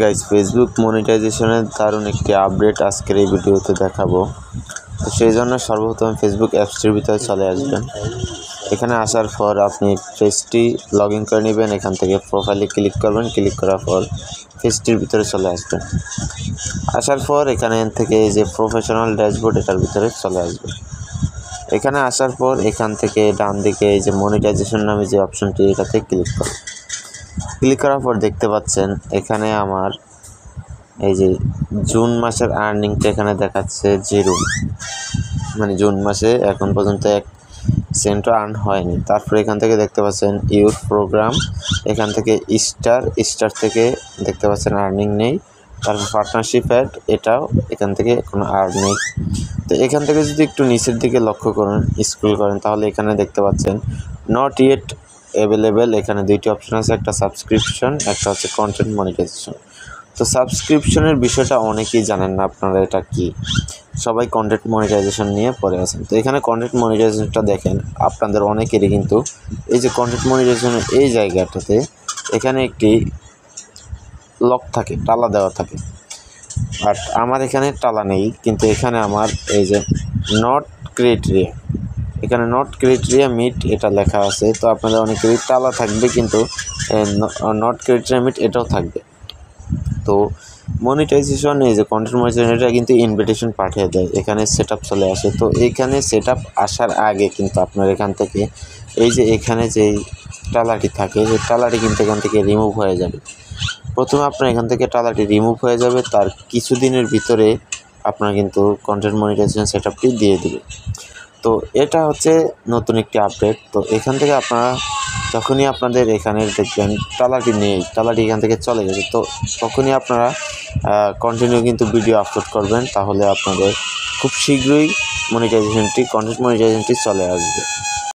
Guys, Facebook মনিটাইজেশনের দারুণ একটি আপডেট আজকের এই ভিডিওতে দেখাবো। তো সেই জন্য সর্বপ্রথম ফেসবুক অ্যাপসটির ভিতরে চলে আসবেন। এখানে আসার পর আপনি পেজটি লগ ইন করে নেবেন। এখান থেকে প্রোফাইলে ক্লিক করবেন। ক্লিক করার পর পেজটির ভিতরে চলে আসবেন। আসার পর এখানে থেকে এই যে প্রফেশনাল ড্যাশবোর্ড, এটার ভিতরে চলে আসবেন। এখানে আসার পর এখান থেকে ডান দিকে এই যে মনিটাইজেশন নামে যে অপশনটি, এটাতে ক্লিক করুন। ক্লিক করার পর দেখতে পাচ্ছেন এখানে আমার এই যে জুন মাসের আর্নিংটা এখানে দেখাচ্ছে 0, মানে জুন মাসে এখন পর্যন্ত 1 সেন্টও আর্ন হয়নি। তারপরে এখান থেকে দেখতে পাচ্ছেন ইউথ প্রোগ্রাম, এখান থেকে স্টার থেকে দেখতে পাচ্ছেন আর্নিং নেই। তারপর পার্টনারশিপ অ্যাড, এটাও এখান থেকে কোনো আর্ন নেই। তো এখান থেকে যদি একটু নিচের দিকে লক্ষ্য করেন, স্ক্রল করেন, তাহলে এখানে দেখতে পাচ্ছেন নট ইয়েট অ্যাভেলেবেল। এখানে দুইটি অপশন আছে, একটা সাবস্ক্রিপশন, একটা হচ্ছে কন্টেন্ট মনিটাইজেশন। তো সাবস্ক্রিপশনের বিষয়টা অনেকেই জানেন না আপনারা এটা কি, সবাই কন্টেন্ট মনিটাইজেশন নিয়ে পড়ে আছেন। তো এখানে কন্টেন্ট মনিটাইজেশনটা দেখেন, আপনাদের অনেকেরই কিন্তু এই যে কন্টেন্ট মনিটাইজেশনের এই জায়গাটাতে এখানে একটি লক থাকে, তালা দেওয়া থাকে। বাট আমার এখানে তালা নেই, কিন্তু এখানে আমার এই যে নট ক্রাইটেরিয়া, এখানে নট ক্রাইটেরিয়া মিট এটা লেখা আছে। তো আপনাদের অনেকেরই তালা থাকবে, কিন্তু নট ক্রাইটেরিয়া মিট এটাও থাকবে। তো মনিটাইজেশন, এই যে কন্টেন্ট মনিটাইজেশন, এটা কিন্তু ইনভিটেশন পাঠিয়ে দেয়, এখানে সেট আপ চলে আসে। তো এখানে সেট আপ আসার আগে কিন্তু আপনার এখান থেকে এই যে এখানে যেই টালাটি থাকে, এই টালাটি কিন্তু এখান থেকে রিমুভ হয়ে যাবে। প্রথমে আপনার এখান থেকে টালাটি রিমুভ হয়ে যাবে, তার কিছুদিনের ভিতরে আপনার কিন্তু কন্টেন্ট মনিটাইজেশন সেট আপটি দিয়ে দেবে। তো এটা হচ্ছে নতুন একটি আপডেট। তো এখান থেকে আপনারা যখনই আপনাদের এখানে দেখবেন টালাটি নেই, টালাটি এখান থেকে চলে গেছে, তো তখনই আপনারা কন্টিনিউ কিন্তু ভিডিও আপলোড করবেন, তাহলে আপনাদের খুব শীঘ্রই কন্টেন্ট মনিটাইজেশনটি চলে আসবে।